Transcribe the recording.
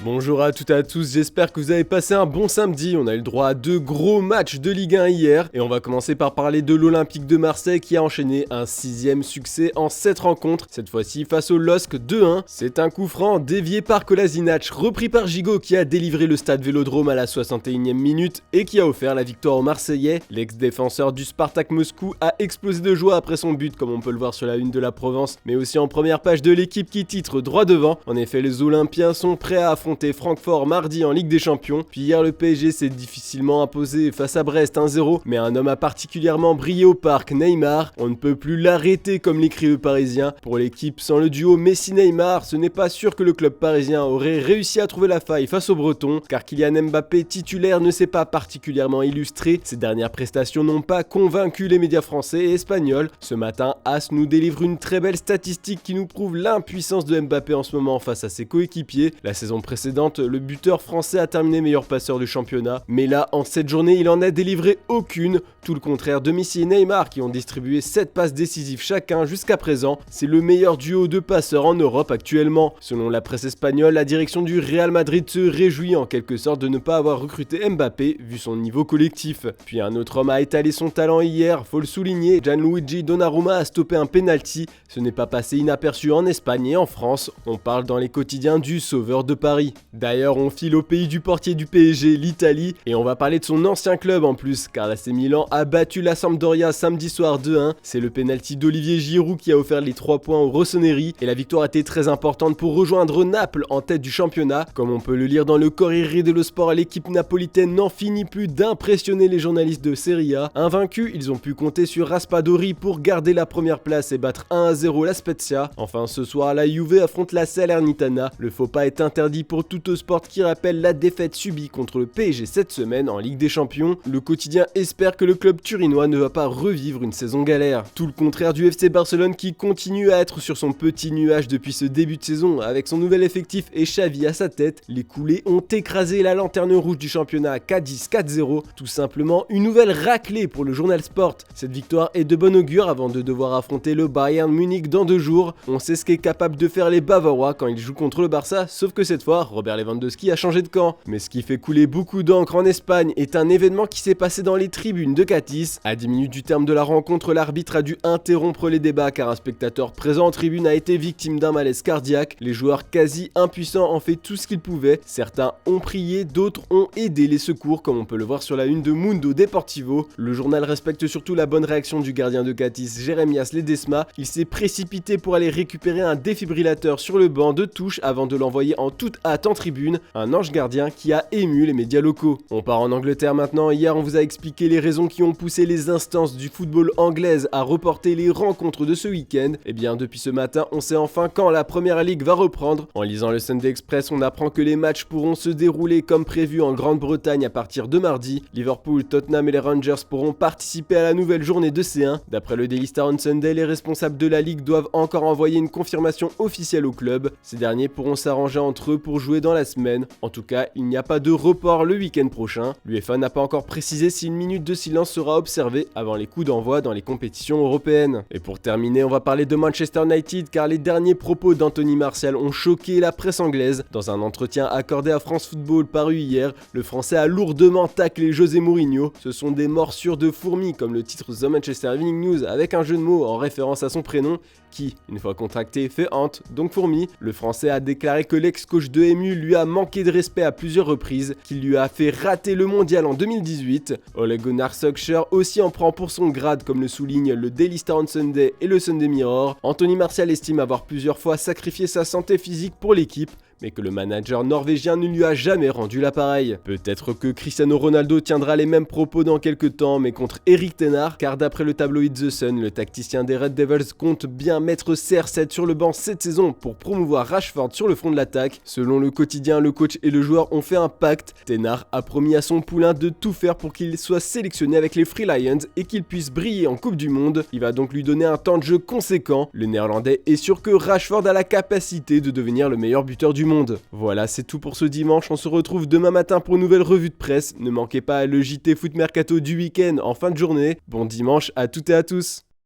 Bonjour à toutes et à tous, j'espère que vous avez passé un bon samedi. On a eu le droit à deux gros matchs de Ligue 1 hier. Et on va commencer par parler de l'Olympique de Marseille qui a enchaîné un 6ème succès en 7 rencontres. Cette fois-ci face au LOSC 2-1. C'est un coup franc dévié par Kolasinac, repris par Gigot qui a délivré le stade Vélodrome à la 61ème minute et qui a offert la victoire aux Marseillais. L'ex-défenseur du Spartak Moscou a explosé de joie après son but, comme on peut le voir sur la une de la Provence, mais aussi en première page de l'équipe qui titre droit devant. En effet, les Olympiens sont prêts à affronter Francfort mardi en Ligue des Champions. Puis hier, le PSG s'est difficilement imposé face à Brest 1-0, mais un homme a particulièrement brillé au parc, Neymar. On ne peut plus l'arrêter comme l'écrit le Parisien. Pour l'équipe, sans le duo Messi-Neymar, ce n'est pas sûr que le club parisien aurait réussi à trouver la faille face aux Bretons, car Kylian Mbappé titulaire ne s'est pas particulièrement illustré. Ses dernières prestations n'ont pas convaincu les médias français et espagnols. Ce matin, AS nous délivre une très belle statistique qui nous prouve l'impuissance de Mbappé en ce moment face à ses coéquipiers. La saison précédente, le buteur français a terminé meilleur passeur du championnat, mais là, en cette journée, il en a délivré aucune, tout le contraire de Messi et Neymar qui ont distribué 7 passes décisives chacun jusqu'à présent. C'est le meilleur duo de passeurs en Europe actuellement. Selon la presse espagnole, la direction du Real Madrid se réjouit en quelque sorte de ne pas avoir recruté Mbappé vu son niveau collectif. Puis un autre homme a étalé son talent hier, faut le souligner, Gianluigi Donnarumma a stoppé un penalty. Ce n'est pas passé inaperçu en Espagne et en France. On parle dans les quotidiens du sauveur de Paris. D'ailleurs, on file au pays du portier du PSG, l'Italie, et on va parler de son ancien club en plus, car l'AC Milan a battu la Sampdoria samedi soir 2-1. C'est le penalty d'Olivier Giroud qui a offert les 3 points aux Rossoneri, et la victoire était très importante pour rejoindre Naples en tête du championnat. Comme on peut le lire dans le Corriere dello Sport, l'équipe napolitaine n'en finit plus d'impressionner les journalistes de Serie A. Invaincus, ils ont pu compter sur Raspadori pour garder la première place et battre 1-0 la Spezia. Enfin, ce soir, la Juve affronte la Salernitana. Le faux pas est interdit pour tout sport qui rappelle la défaite subie contre le PSG cette semaine en Ligue des Champions. Le quotidien espère que le club turinois ne va pas revivre une saison galère. Tout le contraire du FC Barcelone qui continue à être sur son petit nuage depuis ce début de saison. Avec son nouvel effectif et Xavi à sa tête, les coulés ont écrasé la lanterne rouge du championnat Cadiz 4-0. Tout simplement une nouvelle raclée pour le journal Sport. Cette victoire est de bon augure avant de devoir affronter le Bayern Munich dans 2 jours. On sait ce qu'est capable de faire les Bavarois quand ils jouent contre le Barça, sauf que cette fois, Robert Lewandowski a changé de camp. Mais ce qui fait couler beaucoup d'encre en Espagne est un événement qui s'est passé dans les tribunes de Cadiz. À 10 minutes du terme de la rencontre, l'arbitre a dû interrompre les débats car un spectateur présent en tribune a été victime d'un malaise cardiaque. Les joueurs quasi impuissants ont fait tout ce qu'ils pouvaient. Certains ont prié, d'autres ont aidé les secours, comme on peut le voir sur la une de Mundo Deportivo. Le journal respecte surtout la bonne réaction du gardien de Cadiz, Jeremias Ledesma. Il s'est précipité pour aller récupérer un défibrillateur sur le banc de touche avant de l'envoyer en toute hâte en tribune. Un ange gardien qui a ému les médias locaux. On part en Angleterre maintenant. Hier, on vous a expliqué les raisons qui ont poussé les instances du football anglaise à reporter les rencontres de ce week-end. Et bien, depuis ce matin, on sait enfin quand la Première Ligue va reprendre. En lisant le Sunday Express, on apprend que les matchs pourront se dérouler comme prévu en Grande-Bretagne à partir de mardi. Liverpool, Tottenham et les Rangers pourront participer à la nouvelle journée de C1. D'après le Daily Star on Sunday, les responsables de la Ligue doivent encore envoyer une confirmation officielle au club. Ces derniers pourront s'arranger entre eux pour jouer dans la semaine. En tout cas, il n'y a pas de report le week-end prochain. L'UEFA n'a pas encore précisé si une minute de silence sera observée avant les coups d'envoi dans les compétitions européennes. Et pour terminer, on va parler de Manchester United car les derniers propos d'Anthony Martial ont choqué la presse anglaise. Dans un entretien accordé à France Football paru hier, le Français a lourdement taclé José Mourinho. Ce sont des morsures de fourmis comme le titre The Manchester Evening News avec un jeu de mots en référence à son prénom qui, une fois contracté, fait hante, donc fourmi. Le Français a déclaré que l'ex-coach de MU lui a manqué de respect à plusieurs reprises, qu'il lui a fait rater le mondial en 2018. Ole Gunnar Solskjaer aussi en prend pour son grade comme le souligne le Daily Star on Sunday et le Sunday Mirror. Anthony Martial estime avoir plusieurs fois sacrifié sa santé physique pour l'équipe, mais que le manager norvégien ne lui a jamais rendu l'appareil. Peut-être que Cristiano Ronaldo tiendra les mêmes propos dans quelques temps, mais contre Erik ten Hag, car d'après le tabloïd The Sun, le tacticien des Red Devils compte bien mettre CR7 sur le banc cette saison pour promouvoir Rashford sur le front de l'attaque. Selon le quotidien, le coach et le joueur ont fait un pacte. Ten Hag a promis à son poulain de tout faire pour qu'il soit sélectionné avec les Free Lions et qu'il puisse briller en Coupe du Monde. Il va donc lui donner un temps de jeu conséquent. Le néerlandais est sûr que Rashford a la capacité de devenir le meilleur buteur du monde. Voilà, c'est tout pour ce dimanche. On se retrouve demain matin pour une nouvelle revue de presse. Ne manquez pas le JT Foot Mercato du week-end en fin de journée. Bon dimanche à toutes et à tous.